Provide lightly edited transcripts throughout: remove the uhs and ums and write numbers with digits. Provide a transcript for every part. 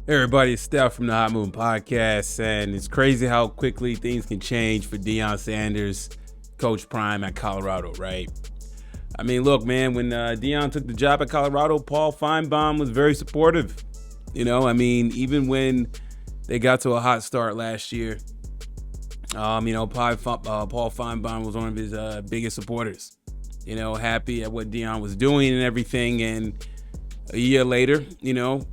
Hey everybody, it's Steph from the Hot Moon Podcast, and it's crazy how quickly things can change for Deion Sanders, Coach Prime at Colorado, right? I mean, look, man, when Deion took the job at Colorado, Paul Finebaum was very supportive. Even when they got to a hot start last year, Paul Finebaum was one of his biggest supporters. Happy at what Deion was doing and everything, and a year later,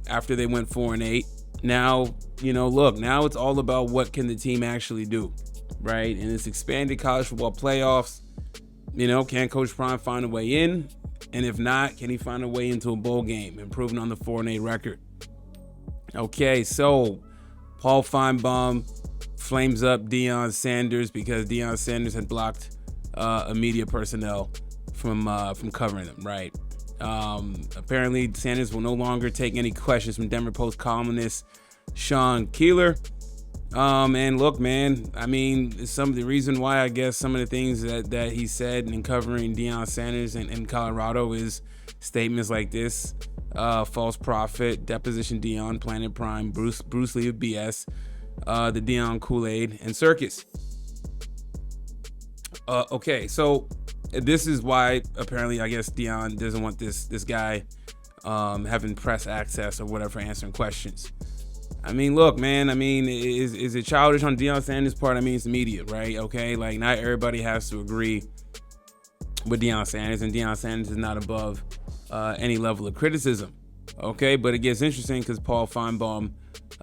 after they went 4-8, now it's all about what can the team actually do, right? And it's expanded college football playoffs. Can Coach Prime find a way in? And if not, can he find a way into a bowl game, improving on the 4-8 record? Okay, so Paul Finebaum flames up Deion Sanders because Deion Sanders had blocked a media personnel from covering them, right? Apparently, Sanders will no longer take any questions from Denver Post columnist Sean Keeler. And look, man, some of the reason why I guess some of the things that he said in covering Deion Sanders in Colorado is statements like this: false prophet, deposition Deion, Planet Prime, Bruce Lee of BS, the Deion Kool-Aid, and circus. Okay, so this is why apparently I guess Deion doesn't want this guy having press access or whatever, answering questions. Look, man, is it childish on Deion Sanders' part? It's the media, right? Okay, like not everybody has to agree with Deion Sanders, and Deion Sanders is not above any level of criticism. Okay, but it gets interesting because Paul Finebaum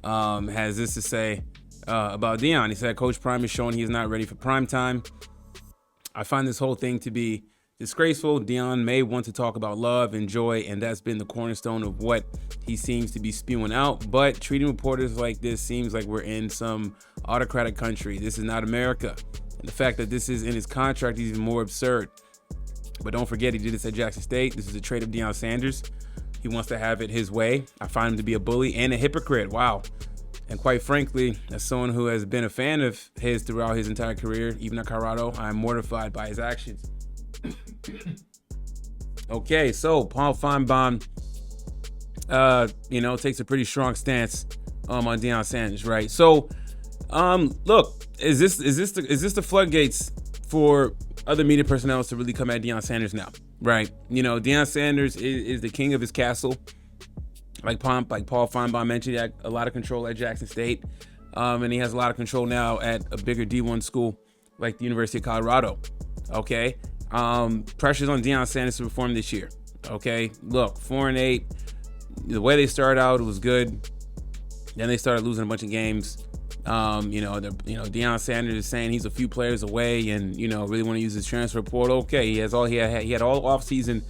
has this to say about Deion. He said, Coach Prime is showing he is not ready for prime time. I find this whole thing to be disgraceful. Deion may want to talk about love and joy, and that's been the cornerstone of what he seems to be spewing out. But treating reporters like this seems like we're in some autocratic country. This is not America. And the fact that this is in his contract is even more absurd. But don't forget, he did this at Jackson State. This is a trait of Deion Sanders. He wants to have it his way. I find him to be a bully and a hypocrite. Wow. And quite frankly, as someone who has been a fan of his throughout his entire career, even at Colorado, I'm mortified by his actions. Okay, so Paul Finebaum, takes a pretty strong stance on Deion Sanders, right? So, look, is this the floodgates for other media personnel to really come at Deion Sanders now, right? Deion Sanders is the king of his castle. Like Paul Finebaum mentioned, he had a lot of control at Jackson State, and he has a lot of control now at a bigger D1 school like the University of Colorado. Okay, pressures on Deion Sanders to perform this year. Okay, look, 4-8. The way they started out, it was good. Then they started losing a bunch of games. Deion Sanders is saying he's a few players away, and really want to use his transfer portal. Okay, he had all off season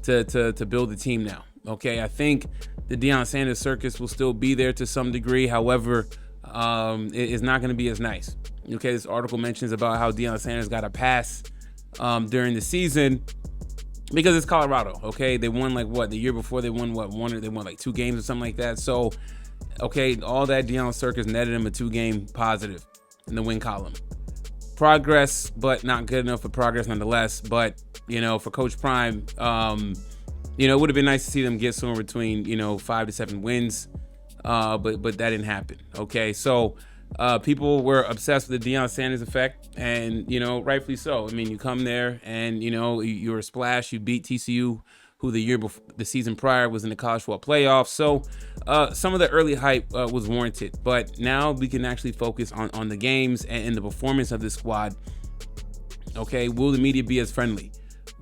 to build the team now. Okay, I think the Deion Sanders circus will still be there to some degree. However, it is not going to be as nice. Okay, this article mentions about how Deion Sanders got a pass during the season because it's Colorado. Okay, they won the year before they won they won like 2 games or something like that. So, okay, all that Deion circus netted him a 2-game positive in the win column. Progress, but not good enough for progress nonetheless. But for Coach Prime, it would have been nice to see them get somewhere between 5 to 7 wins, but that didn't happen. Okay, so people were obsessed with the Deion Sanders effect, and rightfully so. You come there and you're a splash. You beat TCU, who the season prior was in the college football playoffs. So some of the early hype was warranted, but now we can actually focus on the games and the performance of this squad. Okay, will the media be as friendly?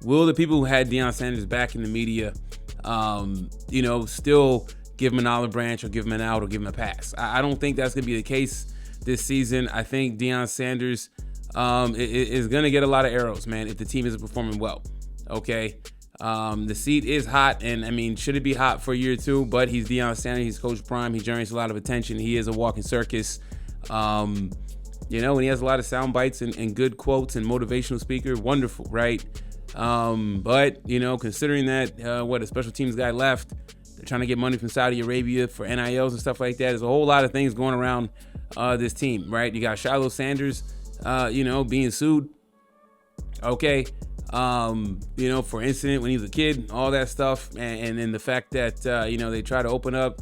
Will the people who had Deion Sanders back in the media, still give him an olive branch or give him an out or give him a pass? I don't think that's going to be the case this season. I think Deion Sanders is going to get a lot of arrows, man, if the team isn't performing well. Okay, the seat is hot, and should it be hot for a year or two? But he's Deion Sanders. He's Coach Prime. He generates a lot of attention. He is a walking circus. And he has a lot of sound bites and good quotes and motivational speaker. Wonderful, right? But considering that a special teams guy left, they're trying to get money from Saudi Arabia for NILs and stuff like that. There's a whole lot of things going around this team, right? You got Shiloh Sanders, being sued. Okay, for incident when he was a kid, all that stuff, and then the fact that they try to open up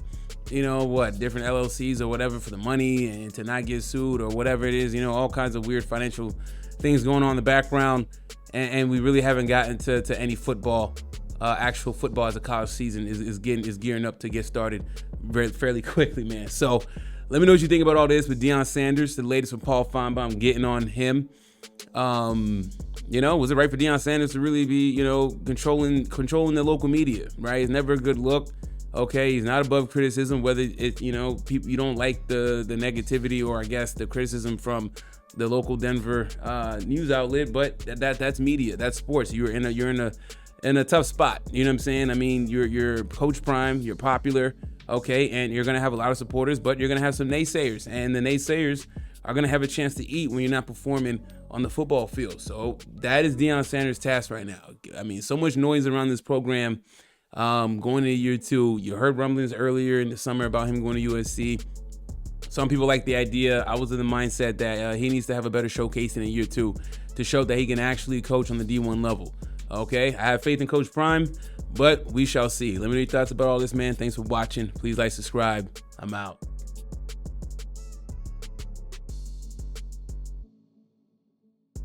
different LLCs or whatever for the money and to not get sued or whatever it is, all kinds of weird financial things going on in the background. And we really haven't gotten to any football, actual football as a college season is gearing up to get started fairly quickly, man. So let me know what you think about all this with Deion Sanders, the latest with Paul Finebaum getting on him. Was it right for Deion Sanders to really be, controlling the local media, right? It's never a good look. Okay, he's not above criticism, whether people, you don't like the negativity or I guess the criticism from the local Denver news outlet, but that's media, that's sports. You're in a tough spot. You know what I'm saying? I mean, you're Coach Prime, you're popular, okay, and you're gonna have a lot of supporters, but you're gonna have some naysayers, and the naysayers are gonna have a chance to eat when you're not performing on the football field. So that is Deion Sanders' task right now. I mean, so much noise around this program. Going into year 2, you heard rumblings earlier in the summer about him going to USC. Some people like the idea. I was in the mindset that he needs to have a better showcase in year 2 to show that he can actually coach on the D1 level. Okay, I have faith in Coach Prime, but we shall see. Let me know your thoughts about all this, man. Thanks for watching. Please like, subscribe. I'm out.